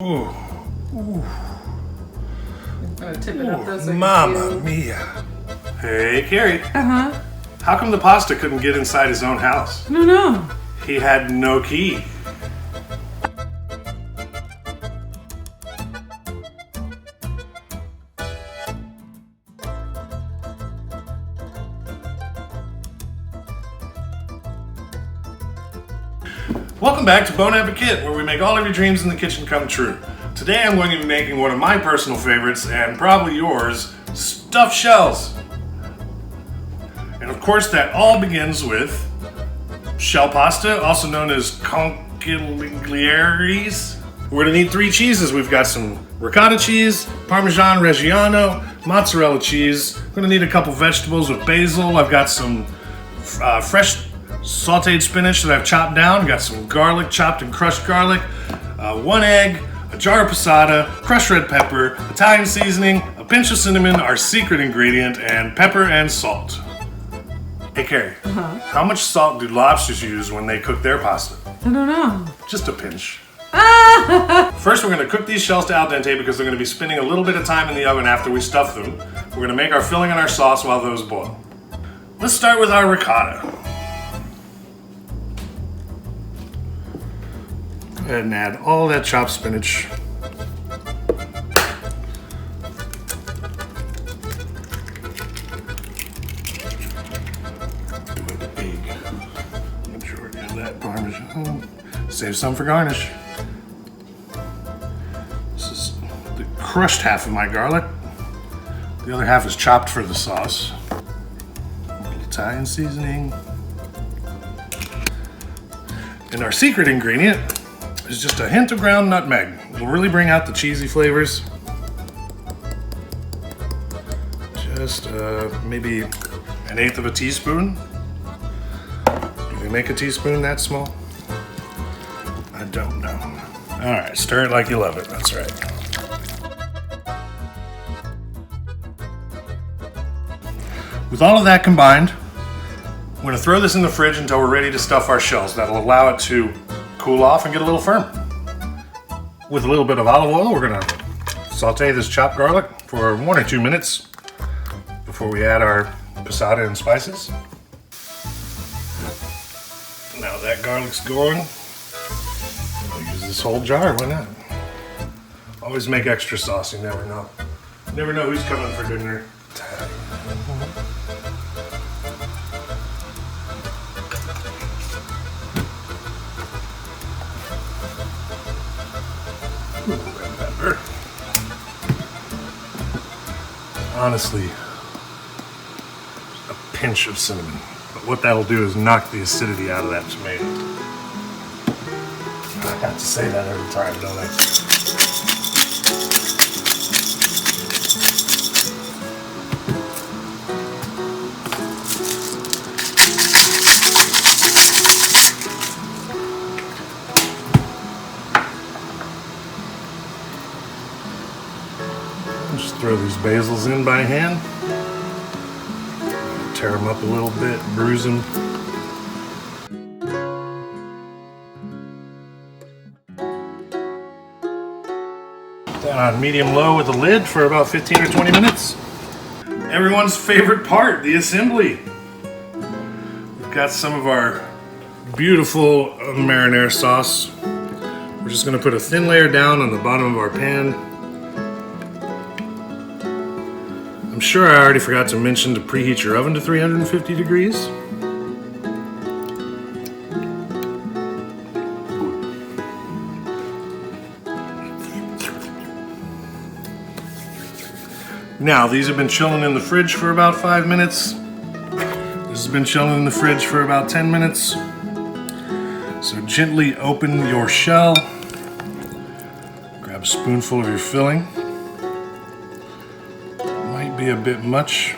Ooh. Ooh. Tip it up though, so Mamma mia. Hey, Carrie. Uh-huh. How come the pasta couldn't get inside his own house? No. He had no key. Welcome back to Bon Appetit, where we make all of your dreams in the kitchen come true. Today I'm going to be making one of my personal favorites, and probably yours, stuffed shells. And of course that all begins with shell pasta, also known as conchiglieres. We're going to need 3 cheeses. We've got some ricotta cheese, Parmesan Reggiano, mozzarella cheese. We're going to need a couple vegetables with basil. I've got some fresh sauteed spinach that I've chopped down. Got some garlic, chopped and crushed garlic, 1 egg, a jar of passata, crushed red pepper, Italian seasoning, a pinch of cinnamon, our secret ingredient, and pepper and salt. Hey Carrie, how much salt do lobsters use when they cook their pasta? I don't know. Just a pinch. First we're going to cook these shells to al dente because they're going to be spending a little bit of time in the oven after we stuff them. We're going to make our filling and our sauce while those boil. Let's start with our ricotta. Go ahead and add all that chopped spinach. Do a big majority of that Parmesan. Save some for garnish. This is the crushed half of my garlic. The other half is chopped for the sauce. A little Italian seasoning. And our secret ingredient is just a hint of ground nutmeg. It'll really bring out the cheesy flavors. Just maybe 1/8 of a teaspoon. Do they make a teaspoon that small? I don't know. All right, stir it like you love it. That's right. With all of that combined, I'm going to throw this in the fridge until we're ready to stuff our shells. That'll allow it to cool off and get a little firm. With a little bit of olive oil, we're going to saute this chopped garlic for 1 or 2 minutes before we add our passata and spices. Now that garlic's going, we'll use this whole jar, why not? Always make extra sauce, you never know. You never know who's coming for dinner. Red pepper. Honestly, a pinch of cinnamon. But what that'll do is knock the acidity out of that tomato. I have to say that every time, don't I? Just throw these basils in by hand. Tear them up a little bit, bruise them. Down on medium-low with a lid for about 15 or 20 minutes. Everyone's favorite part, the assembly. We've got some of our beautiful marinara sauce. We're just going to put a thin layer down on the bottom of our pan. I'm sure I already forgot to mention to preheat your oven to 350 degrees. Now, these have been chilling in the fridge for about 5 minutes. This has been chilling in the fridge for about 10 minutes. So gently open your shell. Grab a spoonful of your filling. Might be a bit much.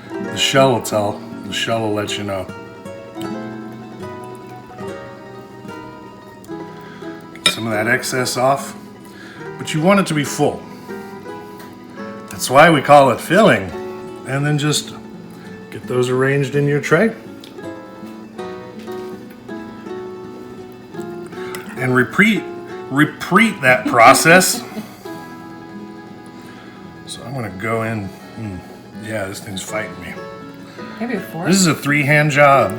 The shell will tell. The shell will let you know. Get some of that excess off. But you want it to be full. That's why we call it filling. And then just get those arranged in your tray. And repeat repeat that process. So I'm gonna go in. Yeah, this thing's fighting me. Maybe a fork. This is a 3-hand job.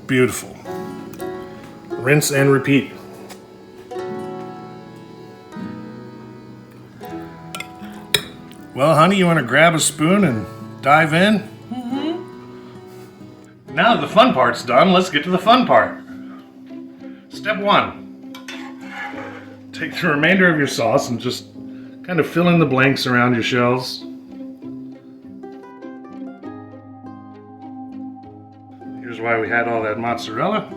Beautiful. Rinse and repeat. Well, honey, you want to grab a spoon and dive in? Mm-hmm. Now that the fun part's done, let's get to the fun part. Step 1. Take the remainder of your sauce and just kind of fill in the blanks around your shells. Here's why we had all that mozzarella.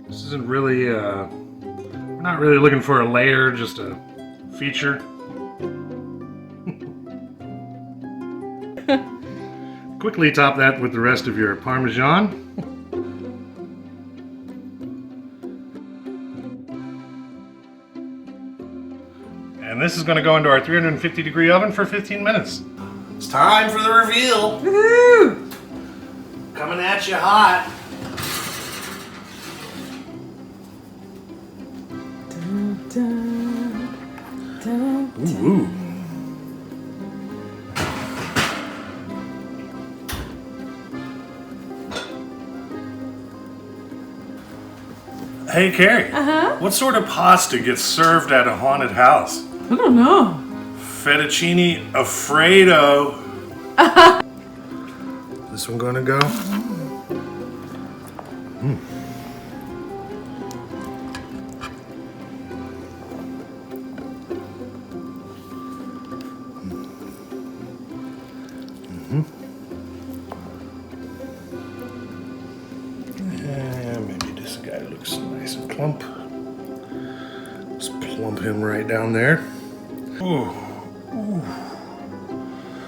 This isn't really, we're not really looking for a layer, just a feature. Quickly top that with the rest of your Parmesan. And this is going to go into our 350-degree oven for 15 minutes. It's time for the reveal. Woohoo! Coming at you hot. Dun, dun, dun, dun. Ooh. Hey, Carrie. What sort of pasta gets served at a haunted house? I don't know. Fettuccine Alfredo. This one gonna go? Yeah, maybe this guy looks nice and plump. Let's plump him right down there. Ooh.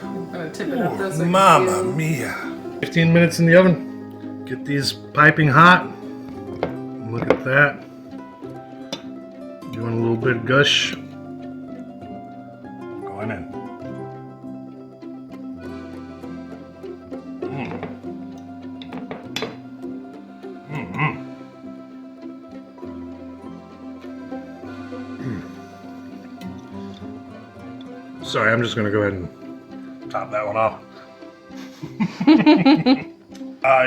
I'm gonna tip it up though so I can Mamma feel. mia. 15 minutes in the oven. Get these piping hot. Look at that. Doing a little bit of gush. Going in. Sorry, I'm just going to go ahead and top that one off.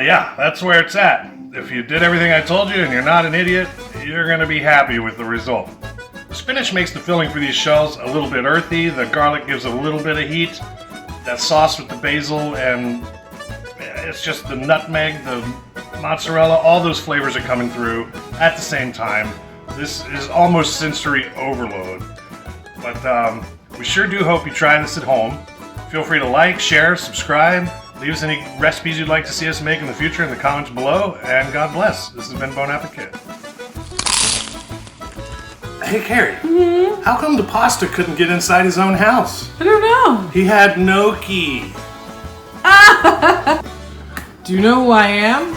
Yeah, that's where it's at. If you did everything I told you and you're not an idiot, you're going to be happy with the result. The spinach makes the filling for these shells a little bit earthy. The garlic gives a little bit of heat. That sauce with the basil and it's just the nutmeg, the mozzarella, all those flavors are coming through at the same time. This is almost sensory overload. But we sure do hope you try this at home. Feel free to like, share, subscribe. Leave us any recipes you'd like to see us make in the future in the comments below. And God bless. This has been Bon Appetit. Hey, Carrie. How come the pasta couldn't get inside his own house? I don't know. He had no key. Do you know who I am?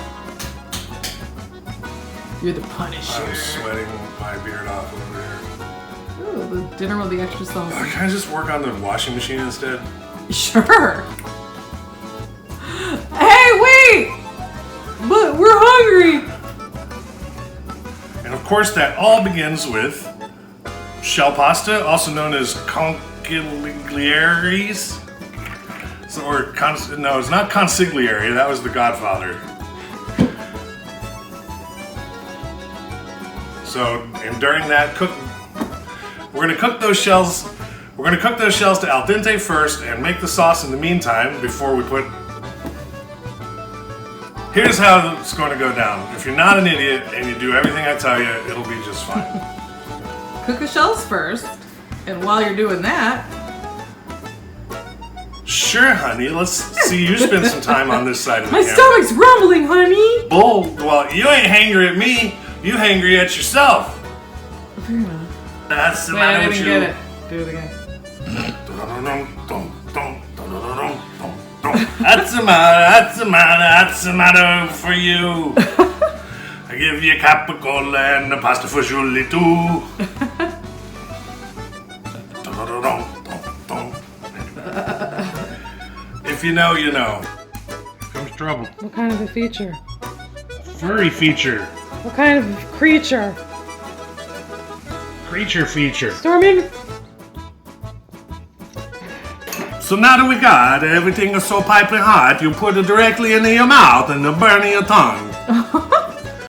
You're the Punisher. I'm sweating my beard off over here. Ooh, the dinner with the extra sauce. Can I just work on the washing machine instead? Sure. Hey, wait! But we're hungry. And of course, that all begins with shell pasta, also known as consiglieres. No, it's not consigliere. That was The Godfather. So, and during that we're gonna cook those shells. We're gonna cook those shells to al dente first, and make the sauce in the meantime before we put. Here's how it's going to go down. If you're not an idiot and you do everything I tell you, it'll be just fine. Cook the shells first, and while you're doing that, Sure, honey. Let's see you spend some time on this side of the my camera. stomach's rumbling, honey. Bull. Well, you ain't hangry at me. You hangry at yourself. That's the Wait, I matter with didn't you. get it. Do it again. That's the matter for you. I give you capicola and a pasta fagioli too. If you know, you know. Here comes trouble. What kind of a feature? Furry feature. What kind of creature? Creature feature. Stormin? So now that we got everything is so piping hot, you put it directly into your mouth and it'll burn your tongue.